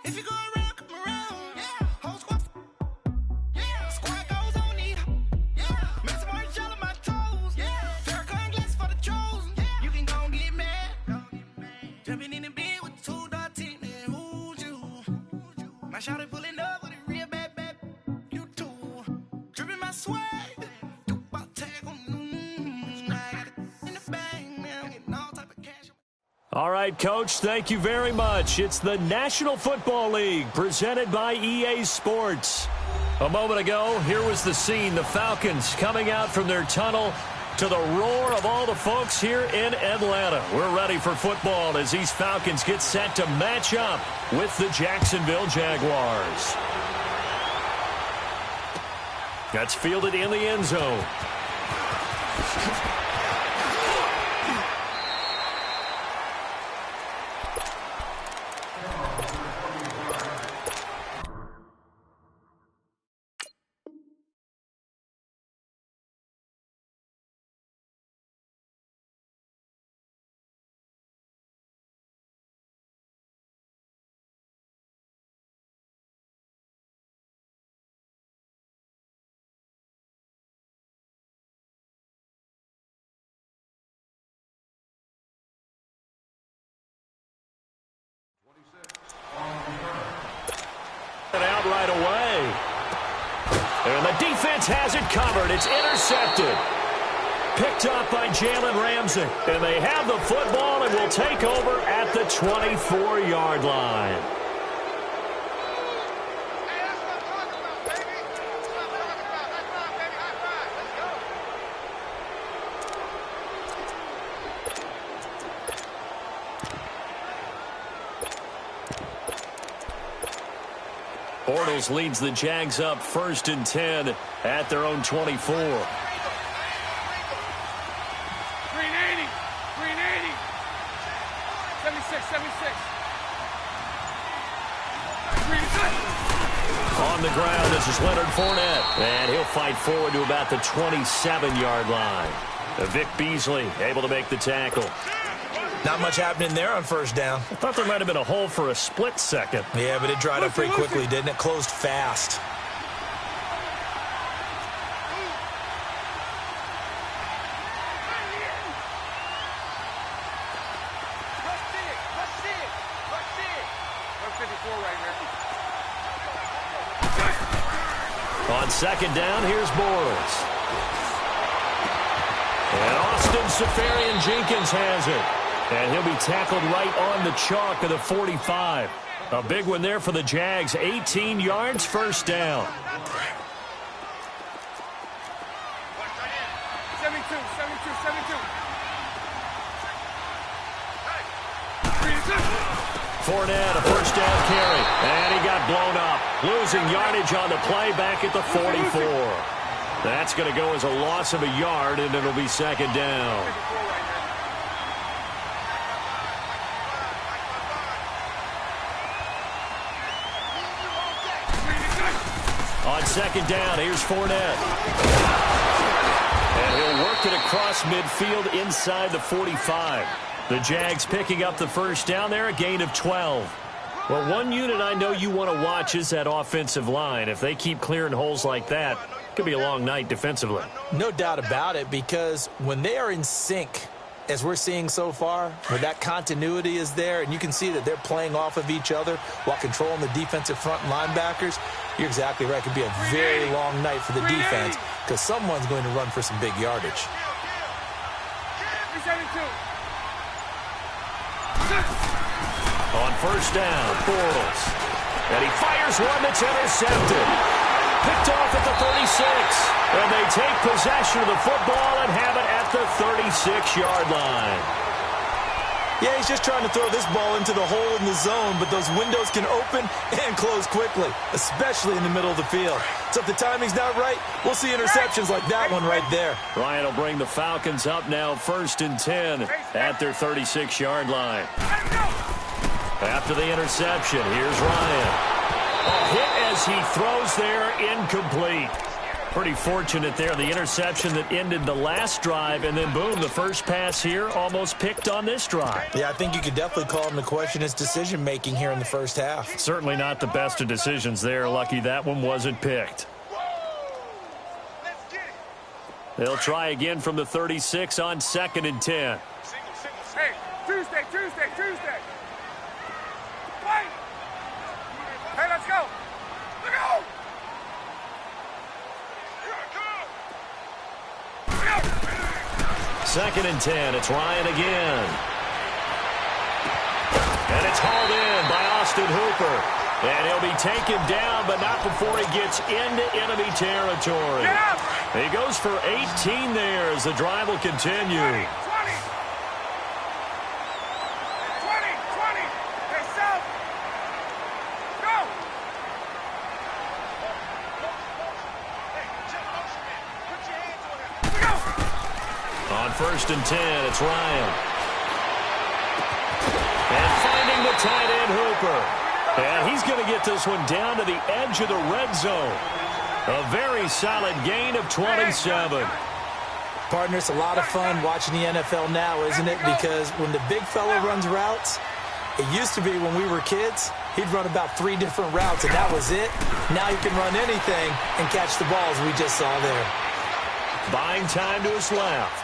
If you go around, come around. Yeah. Whole squad. Yeah. Squad goes on it. Yeah. Make some orange gel on my toes. Yeah. Farrakhan glass for the chosen. Yeah. You can go and get mad. Jumping in the bed with 2 dot team. And who's you? My shawty pulling up with a real bad. You too. Dripping my swag. All right, Coach, thank you very much. It's the National Football League presented by EA Sports. A moment ago, here was the scene. The Falcons coming out from their tunnel to the roar of all the folks here in Atlanta. We're ready for football as these Falcons get set to match up with the Jacksonville Jaguars. That's fielded in the end zone. Out right away. And the defense has it covered. It's intercepted. Picked up by Jalen Ramsey. And they have the football and will take over at the 24-yard line. Bortles leads the Jags up 1st and 10 at their own 24. 380. 76. On the ground, this is Leonard Fournette. And he'll fight forward to about the 27-yard line. Vic Beasley able to make the tackle. Not much happening there on 1st down. I thought there might have been a hole for a split second. Yeah, but it dried up pretty quickly, didn't it? Closed fast. On 2nd down, here's Bortles. And Austin Seferian-Jenkins has it. And he'll be tackled right on the chalk of the 45. A big one there for the Jags. 18 yards, 1st down. 72. Fournette, a 1st down carry. And he got blown up. Losing yardage on the play back at the 44. That's going to go as a loss of a yard, and it'll be 2nd down. On 2nd down, here's Fournette. And he'll work it across midfield inside the 45. The Jags picking up the 1st down there, a gain of 12. Well, one unit I know you want to watch is that offensive line. If they keep clearing holes like that, it could be a long night defensively. No doubt about it, because when they are in sync, as we're seeing so far, where that continuity is there, and you can see that they're playing off of each other while controlling the defensive front linebackers, you're exactly right. It could be a very long night for the defense because someone's going to run for some big yardage. On 1st down, Bortles. And he fires one that's intercepted. Picked off at the 36. And they take possession of the football and have it at the 36-yard line. Yeah, he's just trying to throw this ball into the hole in the zone, but those windows can open and close quickly, especially in the middle of the field. So if the timing's not right, we'll see interceptions like that one right there. Ryan will bring the Falcons up now 1st and 10 at their 36-yard line. After the interception, here's Ryan. A hit as he throws there, incomplete. Pretty fortunate there. The interception that ended the last drive, and then, boom, the first pass here almost picked on this drive. Yeah, I think you could definitely call him to question his decision-making here in the first half. Certainly not the best of decisions there. Lucky that one wasn't picked. They'll try again from the 36 on 2nd and 10. Hey, Tuesday. Wait. Hey, let's go. Let's go. 2nd and 10. It's Ryan again. And it's hauled in by Austin Hooper. And he'll be taken down, but not before he gets into enemy territory. He goes for 18 there as the drive will continue. 20. Hey, South. Go. On 1st and 10, it's Ryan. And finding the tight end, Hooper. And he's going to get this one down to the edge of the red zone. A very solid gain of 27. Partner, it's a lot of fun watching the NFL now, isn't it? Because when the big fella runs routes, it used to be when we were kids, he'd run about 3 different routes, and that was it. Now he can run anything and catch the balls we just saw there. Buying time to his left.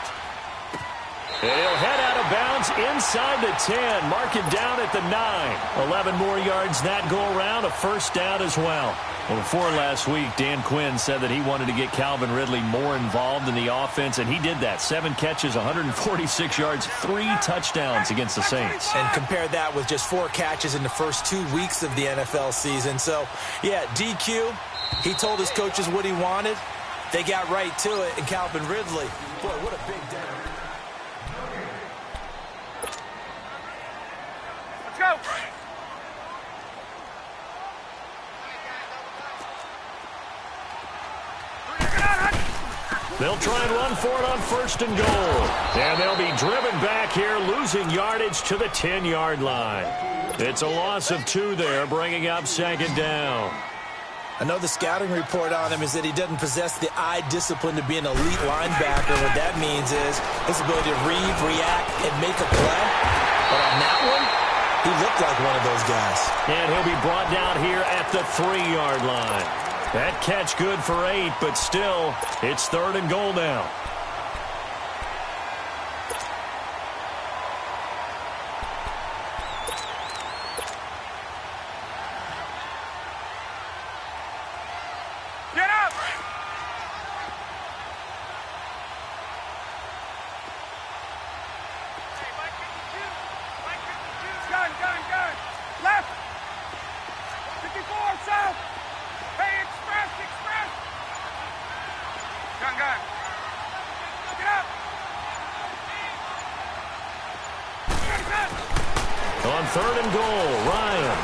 And he'll head out of bounds inside the 10. Mark him down at the 9. 11 more yards that go around. A first down as well. Well, before last week, Dan Quinn said that he wanted to get Calvin Ridley more involved in the offense, and he did that. 7 catches, 146 yards, 3 touchdowns against the Saints. And compare that with just 4 catches in the first 2 weeks of the NFL season. So, yeah, DQ, he told his coaches what he wanted. They got right to it, and Calvin Ridley, boy, what a big day. Let's go. They'll try and run for it on 1st and goal. And they'll be driven back here, losing yardage to the 10-yard line. It's a loss of 2 there, bringing up 2nd down. I know the scouting report on him is that he doesn't possess the eye discipline to be an elite linebacker. What that means is his ability to read, react, and make a play. But on that one, he looked like one of those guys. And he'll be brought down here at the 3-yard line. That catch good for 8, but still, it's 3rd and goal now. Get up. Gun. Left. 54, south. Hey, express. Gun. Get up. On 3rd and goal, Ryan.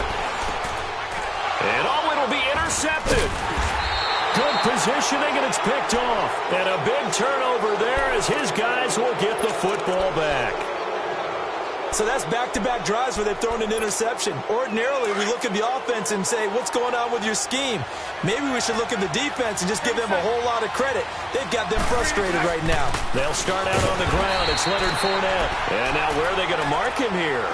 And it'll be intercepted. Good positioning, and it's picked off. And a big turnover there as his guys will get the football back. So that's back-to-back drives where they've thrown an interception. Ordinarily, we look at the offense and say, what's going on with your scheme? Maybe we should look at the defense and just give them a whole lot of credit. They've got them frustrated right now. They'll start out on the ground. It's Leonard Fournette. And now where are they going to mark him here?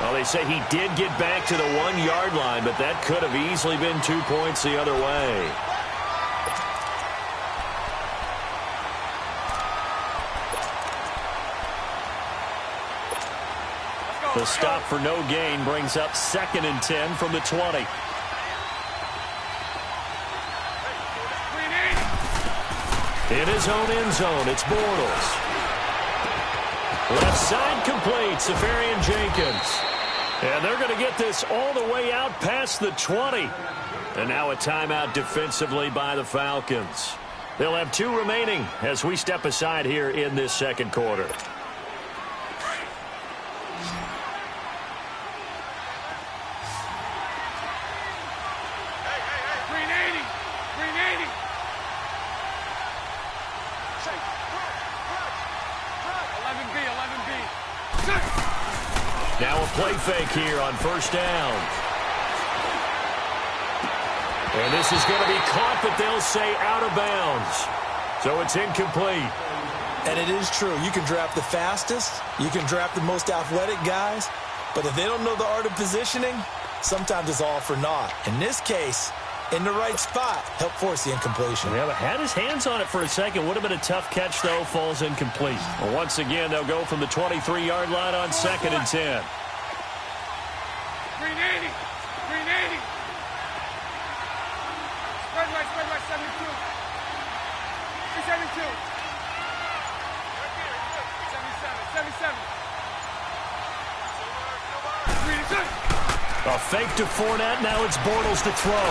Well, they say he did get back to the 1-yard line, but that could have easily been 2 points the other way. The stop for no gain brings up 2nd and 10 from the 20. In his own end zone, it's Bortles. Left side complete, Safarian Jenkins. And they're going to get this all the way out past the 20. And now a timeout defensively by the Falcons. They'll have 2 remaining as we step aside here in this 2nd quarter. Now a play fake here on 1st down. And this is going to be caught, but they'll say out of bounds. So it's incomplete. And it is true. You can draft the fastest. You can draft the most athletic guys. But if they don't know the art of positioning, sometimes it's all for naught. In this case, in the right spot, help force the incompletion. Yeah, but had his hands on it for a second. Would have been a tough catch, though. Falls incomplete. Well, once again, they'll go from the 23-yard line on 2nd and 10. Green 80. Green 80. Spread right, 72. 72. 77. Green is good. A fake to Fournette. Now it's Bortles to throw.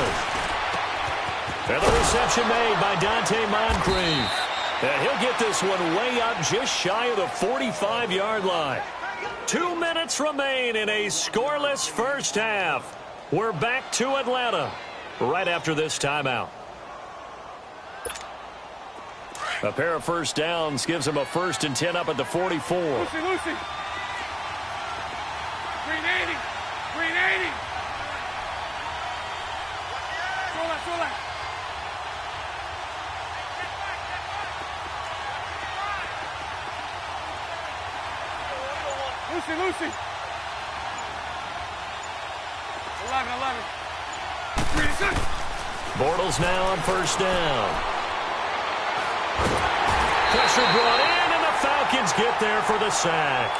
And the reception made by Dante Moncrief. And he'll get this one way up just shy of the 45-yard line. 2 minutes remain in a scoreless first half. We're back to Atlanta right after this timeout. A pair of first downs gives them a 1st and 10 up at the 44. Lucy. Green 80. Green 80. Throw that. Lucy. 11. Green is good. Bortles now on first down. Pressure brought in, and the Falcons get there for the sack.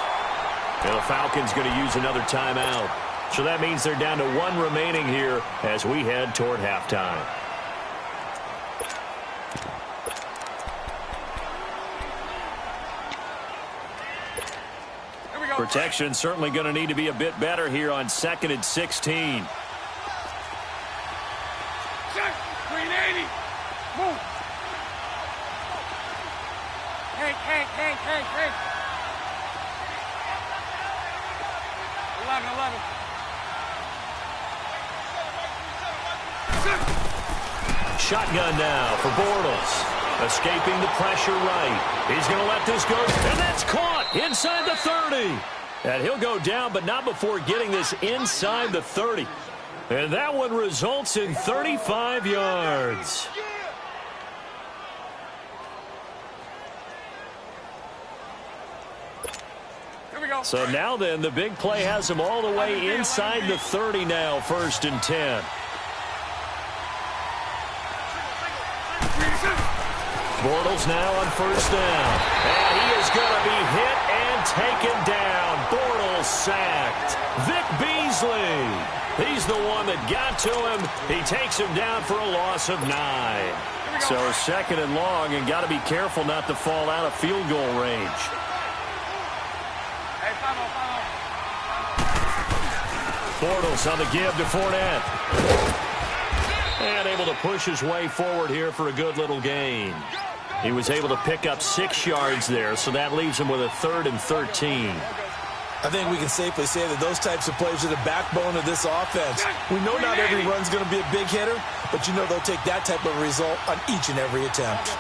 And the Falcons going to use another timeout. So that means they're down to 1 remaining here as we head toward halftime. Here we go. Protection certainly going to need to be a bit better here on 2nd and 16. Check. Green 80. Move. Hank. 11. Shotgun now for Bortles. Escaping the pressure right. He's going to let this go. And that's caught inside the 30. And he'll go down, but not before getting this inside the 30. And that one results in 35 yards. So now then, the big play has them all the way inside the 30 now, 1st and 10. Bortles now on first down. And he is going to be hit and taken down. Bortles sacked. Vic Beasley. He's the one that got to him. He takes him down for a loss of 9. So 2nd and long, and got to be careful not to fall out of field goal range. Bortles on the give to Fournette. And able to push his way forward here for a good little gain. He was able to pick up 6 yards there, so that leaves him with a 3rd and 13. I think we can safely say that those types of plays are the backbone of this offense. We know not every run's going to be a big hitter, but you know they'll take that type of result on each and every attempt.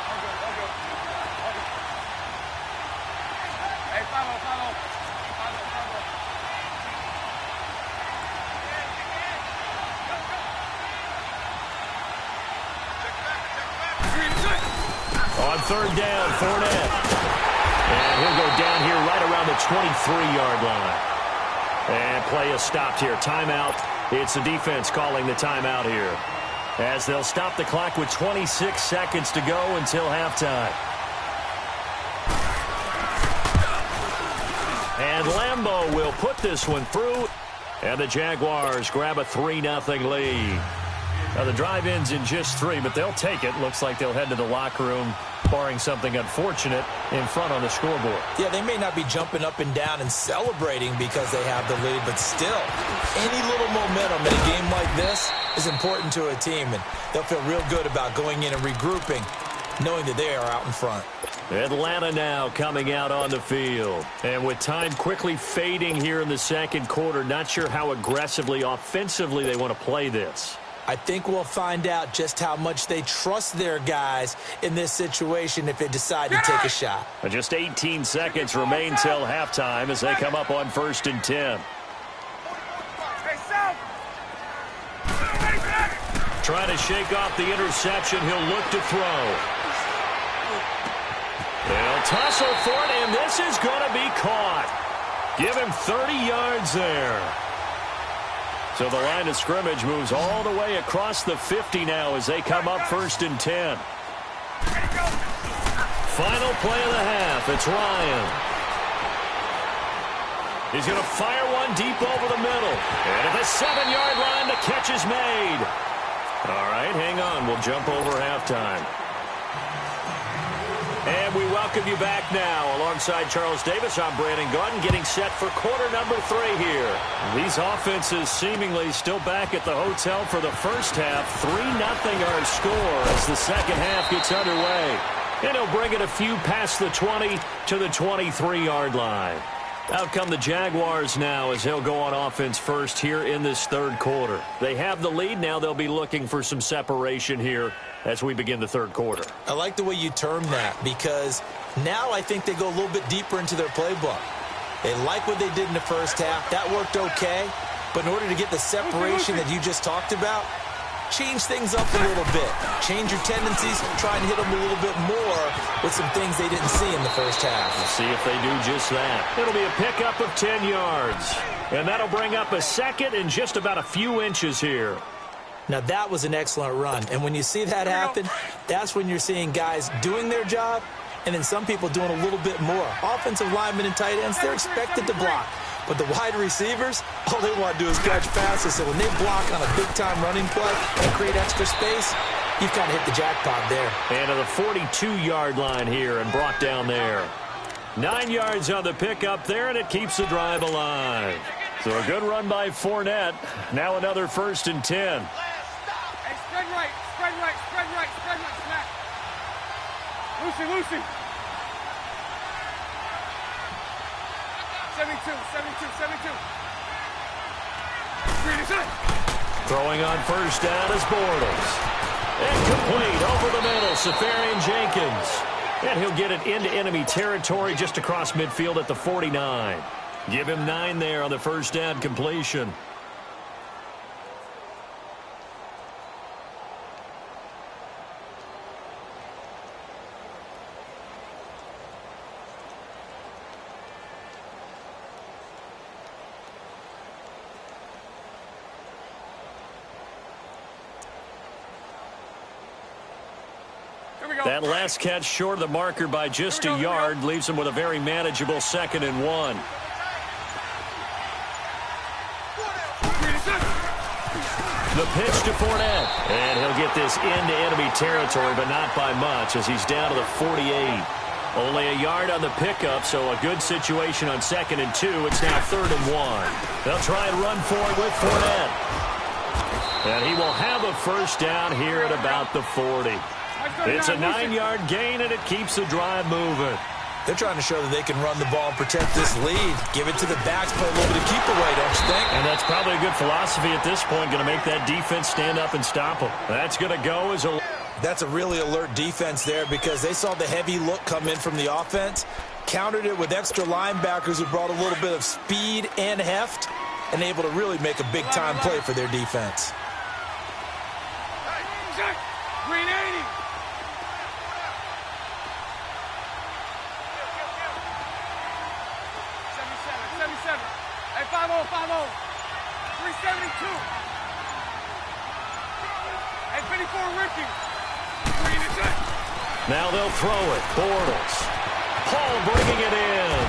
On 3rd down, Fournette. And he'll go down here right around the 23-yard line. And play is stopped here. Timeout. It's the defense calling the timeout here, as they'll stop the clock with 26 seconds to go until halftime. And Lambeau will put this one through. And the Jaguars grab a 3-0 lead. Now, the drive ends in just 3, but they'll take it. Looks like they'll head to the locker room, barring something unfortunate, in front on the scoreboard. Yeah, they may not be jumping up and down and celebrating because they have the lead, but still, any little momentum in a game like this is important to a team, and they'll feel real good about going in and regrouping, knowing that they are out in front. Atlanta now coming out on the field. And with time quickly fading here in the 2nd quarter, not sure how aggressively, offensively they want to play this. I think we'll find out just how much they trust their guys in this situation if they decide to take a shot. Just 18 seconds remain till halftime as they come up on 1st and 10. trying to shake off the interception. He'll look to throw. They'll tussle for it, and this is going to be caught. Give him 30 yards there. So the line of scrimmage moves all the way across the 50 now as they come up 1st and 10. Final play of the half. It's Ryan. He's going to fire one deep over the middle. And at the 7-yard line, the catch is made. All right, hang on. We'll jump over halftime. And we welcome you back now. Alongside Charles Davis, I'm Brandon Gaudin, getting set for quarter number 3 here. These offenses seemingly still back at the hotel for the first half. 3-0 our score as the second half gets underway. And he'll bring it a few past the 20 to the 23-yard line. Out come the Jaguars now as they'll go on offense first here in this third quarter. They have the lead. Now they'll be looking for some separation here as we begin the third quarter. I like the way you term that because now I think they go a little bit deeper into their playbook. They like what they did in the first half. That worked okay. But in order to get the separation that you just talked about, change things up a little bit. Change your tendencies. Try and hit them a little bit more with some things they didn't see in the first half. We'll see if they do just that. It'll be a pickup of 10 yards. And that'll bring up a second and just about a few inches here. Now, that was an excellent run. And when you see that happen, that's when you're seeing guys doing their job and then some people doing a little bit more. Offensive linemen and tight ends, they're expected to block. But the wide receivers, all they want to do is catch passes. So when they block on a big-time running play and create extra space, you've kind of hit the jackpot there. And to the 42-yard line here and brought down there. 9 yards on the pickup there, and it keeps the drive alive. So a good run by Fournette. Now another 1st and 10. Hey, spread right, spread right, spread right, spread right, smack. Lucy. 72. Throwing on first down is Bortles. Incomplete over the middle, Safarian Jenkins. And he'll get it into enemy territory just across midfield at the 49. Give him 9 there on the first down completion. That last catch short of the marker by just a yard leaves him with a very manageable 2nd and 1. The pitch to Fournette. And he'll get this into enemy territory, but not by much as he's down to the 48. Only a yard on the pickup, so a good situation on 2nd and 2. It's now 3rd and 1. They'll try and run for it with Fournette. And he will have a first down here at about the 40. It's a 9-yard gain, and it keeps the drive moving. They're trying to show that they can run the ball and protect this lead. Give it to the backs, play a little bit of keep away, don't you think? And that's probably a good philosophy at this point, going to make that defense stand up and stop them. That's going to go as a... That's a really alert defense there because they saw the heavy look come in from the offense, countered it with extra linebackers who brought a little bit of speed and heft, and able to really make a big-time play for their defense. Green 80. Hey, 5-0. 372. Hey, 54 Ricky. Green is it. Now they'll throw it. Bortles. Paul bringing it in.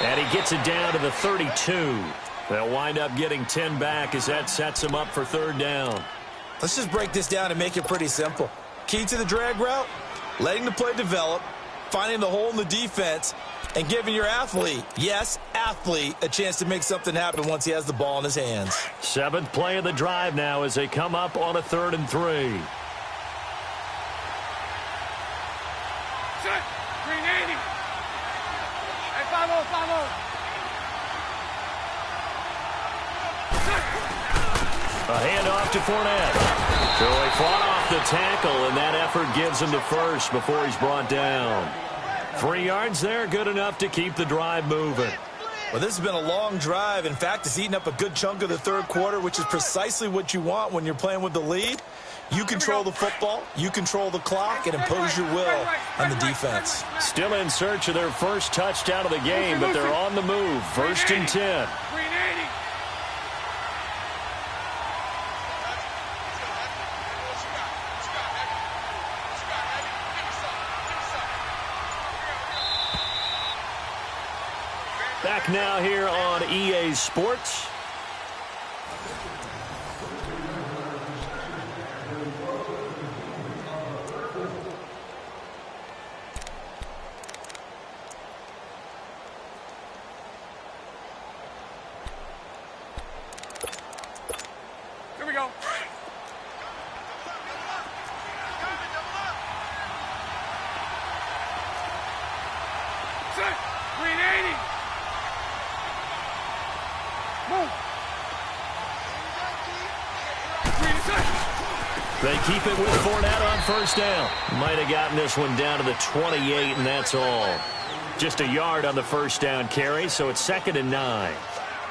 And he gets it down to the 32. They'll wind up getting 10 back as that sets them up for 3rd down. Let's just break this down and make it pretty simple. Key to the drag route, letting the play develop, finding the hole in the defense, and giving your athlete, yes, athlete, a chance to make something happen once he has the ball in his hands. 7th play of the drive now as they come up on a 3rd and 3. Set. Green 80. Hey, 5-0. A handoff to Fournette. So he fought off the tackle, and that effort gives him to first before he's brought down. 3 yards there, good enough to keep the drive moving. Well, this has been a long drive. In fact, it's eaten up a good chunk of the third quarter, which is precisely what you want when you're playing with the lead. You control the football, you control the clock, and impose your will on the defense. Still in search of their first touchdown of the game, but they're on the move. 1st and 10. Back now here on EA Sports. Here we go. Set. 380. Move. They keep it with Fournette on 1st down. Might have gotten this one down to the 28, and that's all. Just a yard on the 1st down carry, so it's 2nd and 9.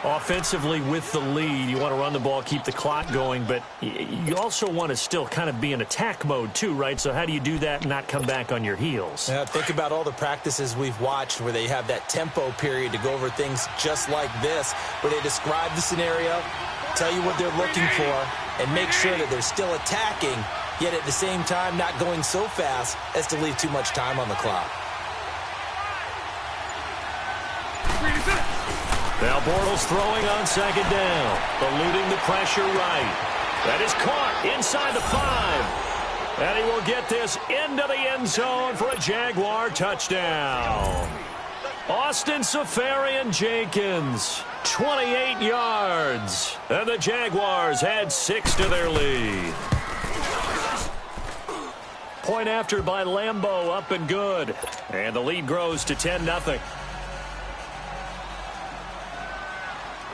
Offensively with the lead, you want to run the ball, keep the clock going, but you also want to still kind of be in attack mode too, right? So how do you do that and not come back on your heels? Yeah, think about all the practices we've watched where they have that tempo period to go over things just like this, where they describe the scenario, tell you what they're looking for, and make sure that they're still attacking, yet at the same time not going so fast as to leave too much time on the clock. Now Bortles throwing on 2nd down, eluding the pressure right. That is caught inside the 5. And he will get this into the end zone for a Jaguar touchdown. Austin Seferian-Jenkins, 28 yards. And the Jaguars add 6 to their lead. Point after by Lambeau, up and good. And the lead grows to 10-0.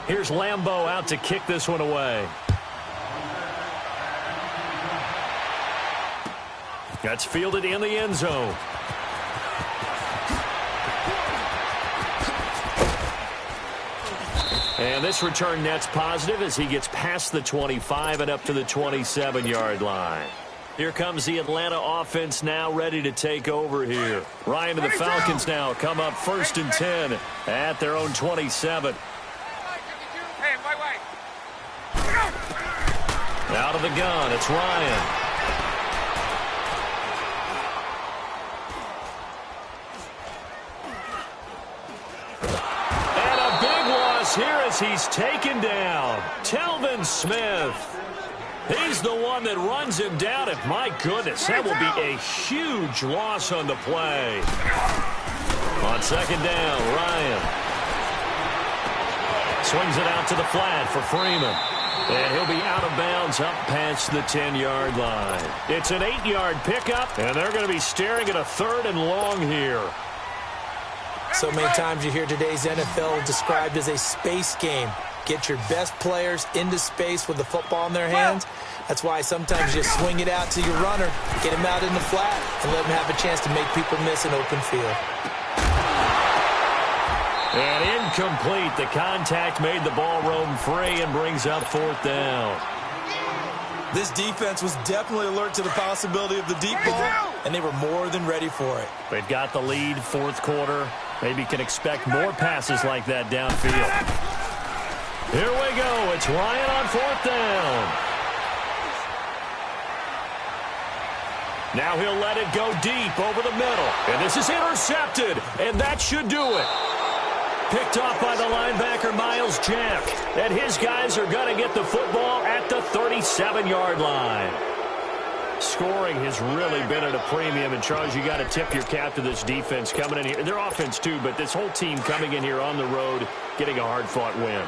Here's Lambeau out to kick this one away. That's fielded in the end zone. And this return net's positive as he gets past the 25 and up to the 27-yard line. Here comes the Atlanta offense now ready to take over here. Ryan to the Falcons now come up 1st and 10 at their own 27. Out of the gun, it's Ryan. And a big loss here as he's taken down. Telvin Smith. He's the one that runs him down. And my goodness, that will be a huge loss on the play. On 2nd down, Ryan swings it out to the flat for Freeman. And he'll be out of bounds up past the 10-yard line. It's an 8-yard pickup, and they're going to be staring at a 3rd and long here. So many times you hear today's NFL described as a space game. Get your best players into space with the football in their hands. That's why sometimes you swing it out to your runner, get him out in the flat, and let him have a chance to make people miss an open field. And incomplete. The contact made the ball roam free and brings up 4th down. This defense was definitely alert to the possibility of the deep ball, and they were more than ready for it. They've got the lead, 4th quarter. Maybe can expect more passes like that downfield. Here we go. It's Ryan on 4th down. Now he'll let it go deep over the middle. And this is intercepted, and that should do it. Picked off by the linebacker, Miles Jack. And his guys are going to get the football at the 37-yard line. Scoring has really been at a premium. And, Charles, you got to tip your cap to this defense coming in here. Their offense, too, but this whole team coming in here on the road, getting a hard-fought win.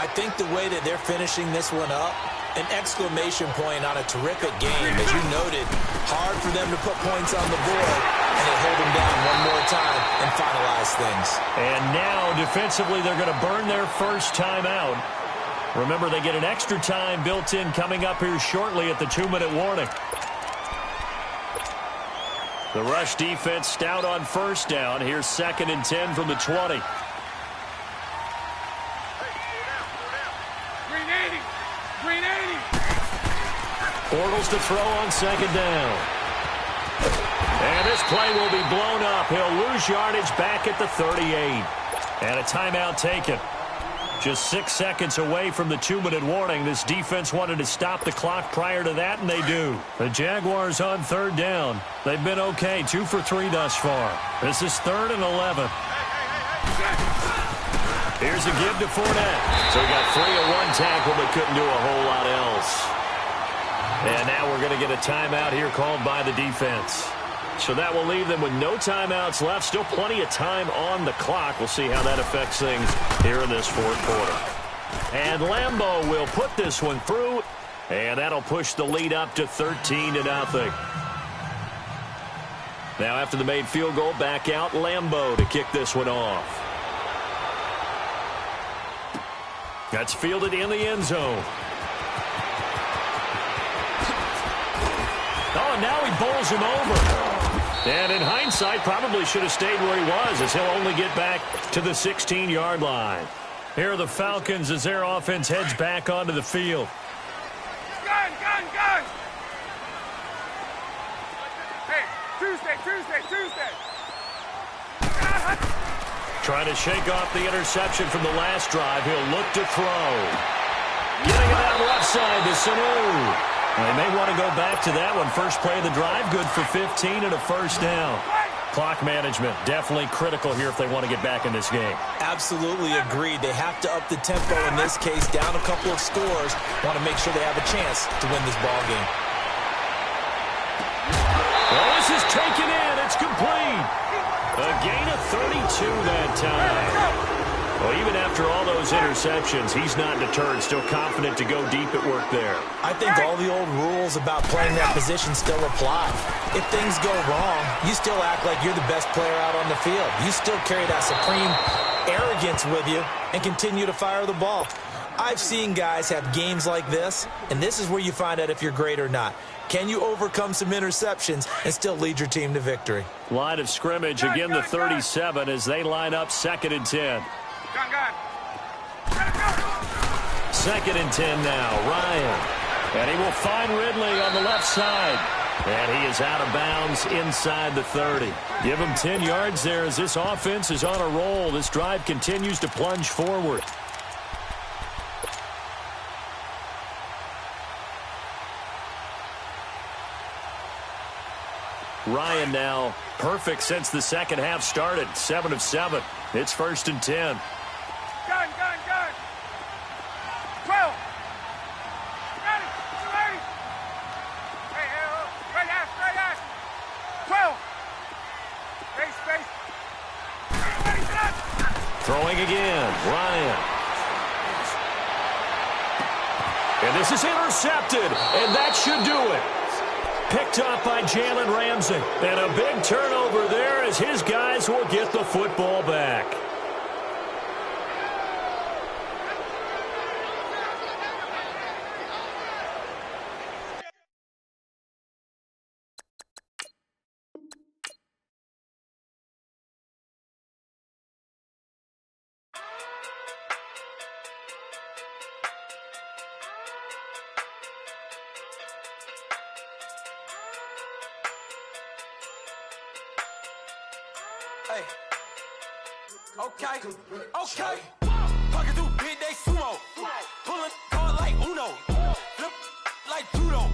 I think the way that they're finishing this one up, an exclamation point on a terrific game. As you noted, hard for them to put points on the board, and they hold them down one more time and finalize things. And now, defensively, they're going to burn their first time out. Remember, they get an extra time built in coming up here shortly at the 2-minute warning. The rush defense stout on 1st down. Here's 2nd and 10 from the 20. Bortles to throw on second down. And this play will be blown up. He'll lose yardage back at the 38. And a timeout taken. Just 6 seconds away from the 2-minute warning. This defense wanted to stop the clock prior to that, and they do. The Jaguars on third down. They've been okay, 2 for 3 thus far. This is 3rd and 11. Here's a give to Fournette. So he got 3 on 1 tackle, but couldn't do a whole lot else. And now we're going to get a timeout here called by the defense. So that will leave them with no timeouts left. Still plenty of time on the clock. We'll see how that affects things here in this fourth quarter. And Lambeau will put this one through. And that'll push the lead up to 13-0. Now after the made field goal, back out Lambeau to kick this one off. That's fielded in the end zone. Oh, and now he bowls him over. And in hindsight, probably should have stayed where he was, as he'll only get back to the 16-yard line. Here are the Falcons as their offense heads back onto the field. Gun! Hey, Tuesday! Trying to shake off the interception from the last drive. He'll look to throw. Getting it out left side to Sanu. They may want to go back to that one. First play of the drive, good for 15 and a first down. Clock management, definitely critical here if they want to get back in this game. Absolutely agreed. They have to up the tempo in this case, down a couple of scores. Want to make sure they have a chance to win this ball game. Well, this is taken in. It's complete. A gain of 32 that time. Well, even after all those interceptions, he's not deterred, still confident to go deep at work there. I think all the old rules about playing that position still apply. If things go wrong, you still act like you're the best player out on the field. You still carry that supreme arrogance with you and continue to fire the ball. I've seen guys have games like this, and this is where you find out if you're great or not. Can you overcome some interceptions and still lead your team to victory? Line of scrimmage, again the 37 as they line up 2nd and 10. Gun. 2nd and 10 now, Ryan. And he will find Ridley on the left side. And he is out of bounds inside the 30. Give him 10 yards there as this offense is on a roll. This drive continues to plunge forward. Ryan now perfect since the second half started. 7 of 7. It's 1st and 10. Gun. 12. Ready. Hey, straight ass. 12. Space. Ready, set. Throwing again, Ryan. And this is intercepted, and that should do it. Picked up by Jalen Ramsey. And a big turnover there as his guys will get the football back. Hey. Okay. Pocket through big day sumo. Pulling card like Uno. Flip like judo.